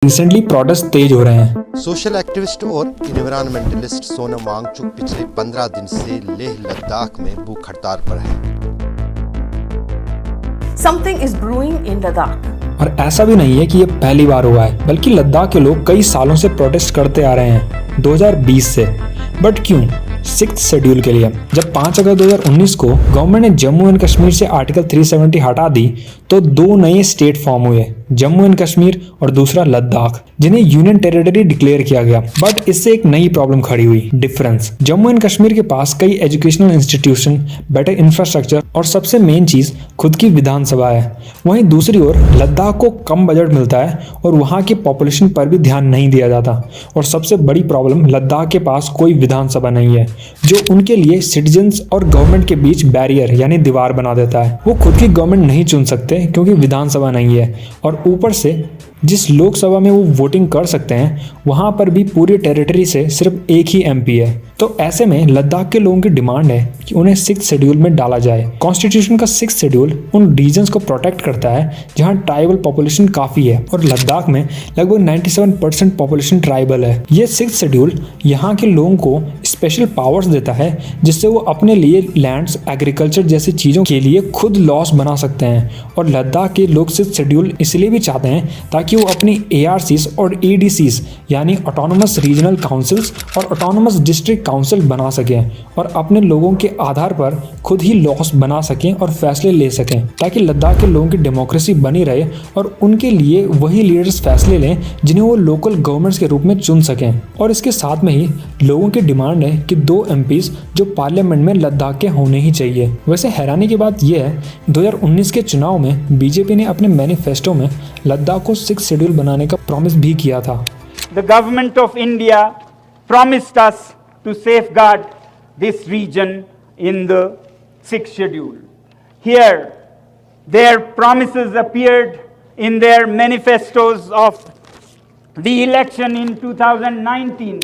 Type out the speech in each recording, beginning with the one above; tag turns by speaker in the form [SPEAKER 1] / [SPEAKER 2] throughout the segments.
[SPEAKER 1] Recently protest तेज हो रहे हैं।
[SPEAKER 2] सोशल एक्टिविस्ट और एनवायरमेंटलिस्ट सोनम वांगचुक पिछले 15 दिन से लेह लद्दाख में भूख हड़ताल पर है।
[SPEAKER 3] Something is brewing in Ladakh.
[SPEAKER 1] और ऐसा भी नहीं है कि ये पहली बार हुआ है, बल्कि लद्दाख के लोग कई सालों से प्रोटेस्ट करते आ रहे हैं 2020 से। बट क्यों? 6th शेड्यूल के लिए। जब 5 अगस्त 2019 को गवर्नमेंट ने जम्मू एंड कश्मीर से आर्टिकल 370 हटा दी तो 2 नए स्टेट फॉर्म हुए, जम्मू एंड कश्मीर और दूसरा लद्दाख, जिन्हें यूनियन टेरिटरी डिक्लेयर किया गया। बट इससे एक नई प्रॉब्लम खड़ी हुई, डिफरेंस। जम्मू एंड कश्मीर के पास कई एजुकेशनल इंस्टीट्यूशन, बेटर इंफ्रास्ट्रक्चर और सबसे मेन चीज खुद की विधानसभा है। वहीं दूसरी ओर लद्दाख को कम बजट मिलता है और वहाँ की पॉपुलेशन पर भी ध्यान नहीं दिया जाता। और सबसे बड़ी प्रॉब्लम, लद्दाख के पास कोई विधानसभा नहीं है, जो उनके लिए सिटीजन्स और गवर्नमेंट के बीच बैरियर यानी दीवार बना देता है। वो खुद की गवर्नमेंट नहीं चुन सकते क्योंकि विधानसभा नहीं है, और ऊपर से जिस लोकसभा में वो वोटिंग कर सकते हैं वहां पर भी पूरी टेरिटरी से सिर्फ एक ही एमपी है। तो ऐसे में लद्दाख के लोगों की डिमांड है कि उन्हें 6th शेड्यूल में डाला जाए। कॉन्स्टिट्यूशन का 6th शेड्यूल उन रीजन्स को प्रोटेक्ट करता है जहां ट्राइबल पॉपुलेशन काफ़ी है, और लद्दाख में लगभग 97% पॉपुलेशन ट्राइबल है। ये 6th शेड्यूल यहाँ के लोगों को स्पेशल पावर्स देता है जिससे वो अपने लिए लैंड्स, एग्रीकल्चर जैसी चीज़ों के लिए खुद लॉस बना सकते हैं। और लद्दाख के लोग 6th शेड्यूल इसलिए भी चाहते हैं ताकि वो अपनी ARCs और ADCs यानी ऑटोनोमस रीजनल काउंसिल्स और ऑटोनोमस डिस्ट्रिक्ट काउंसिल बना सकें और अपने लोगों के आधार पर खुद ही लॉस बना सकें और फैसले ले सकें, ताकि लद्दाख के लोगों की डेमोक्रेसी बनी रहे और उनके लिए वही लीडर्स फैसले लें जिन्हें वो लोकल गवर्नमेंट्स के रूप में चुन सकें। और इसके साथ में ही लोगों की डिमांड है कि 2 MPs जो पार्लियामेंट में लद्दाख के होने ही चाहिए। वैसे हैरानी की बात यह है, 2019 के चुनाव में बीजेपी ने अपने मैनिफेस्टो में लद्दाख को 6th शेड्यूल बनाने का प्रॉमिस भी किया था।
[SPEAKER 4] The government of India promised us to safeguard this region in the 6th schedule. Here, their promises appeared in their manifestos of the election in 2019.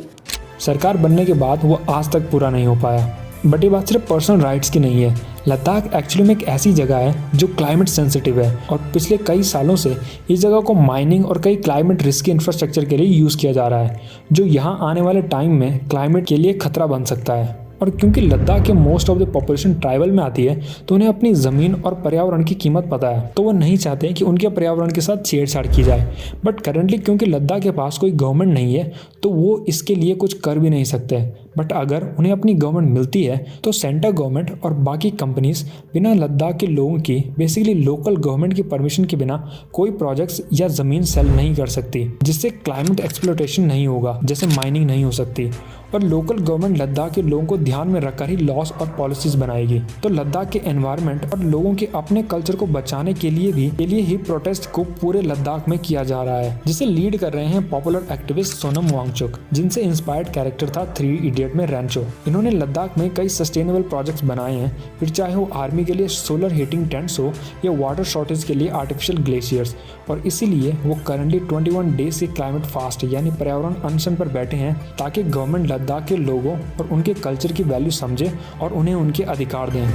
[SPEAKER 1] सरकार बनने के बाद वो आज तक पूरा नहीं हो पाया। बट ये बात सिर्फ पर्सनल राइट्स की नहीं है। लद्दाख एक्चुअली में एक ऐसी जगह है जो क्लाइमेट सेंसिटिव है, और पिछले कई सालों से इस जगह को माइनिंग और कई क्लाइमेट रिस्की इंफ्रास्ट्रक्चर के लिए यूज़ किया जा रहा है, जो यहाँ आने वाले टाइम में क्लाइमेट के लिए खतरा बन सकता है। और क्योंकि लद्दाख के most of the population tribal में आती है तो उन्हें अपनी ज़मीन और पर्यावरण की कीमत पता है, तो वो नहीं चाहते कि उनके पर्यावरण के साथ छेड़छाड़ की जाए। बट करंटली क्योंकि लद्दाख के पास कोई गवर्नमेंट नहीं है तो वो इसके लिए कुछ कर भी नहीं सकते। बट अगर उन्हें अपनी गवर्नमेंट मिलती है तो सेंट्रल गवर्नमेंट और बाकी कंपनीज बिना लद्दाख के लोगों की, बेसिकली लोकल गवर्नमेंट की परमिशन के बिना कोई प्रोजेक्ट्स या ज़मीन सेल नहीं कर सकती, जिससे क्लाइमेट एक्सप्लोटेशन नहीं होगा, जैसे माइनिंग नहीं हो सकती। और लोकल गवर्नमेंट लद्दाख के लोगों को ध्यान में रखकर ही लॉस और पॉलिसीज बनाएगी। तो लद्दाख के एनवायरनमेंट और लोगों के अपने कल्चर को बचाने के लिए ही प्रोटेस्ट को पूरे लद्दाख में किया जा रहा है, जिसे लीड कर रहे हैं पॉपुलर एक्टिविस्ट सोनम वांगचुक, जिनसे इंस्पायर्ड कैरेक्टर था 3 इडियट में रैंचो। इन्होंने लद्दाख में कई सस्टेनेबल प्रोजेक्ट्स बनाए हैं, फिर चाहे वो आर्मी के लिए सोलर हीटिंग टेंट्स हो या वाटर शॉर्टेज के लिए आर्टिफिशियल ग्लेशियर्स। और इसीलिए वो करंटली 21 डेज से क्लाइमेट फास्ट यानी पर्यावरण अनशन पर बैठे हैं, ताकि गवर्नमेंट लद्दाख के लोगों और उनके कल्चर की वैल्यू समझे और उन्हें उनके अधिकार दें।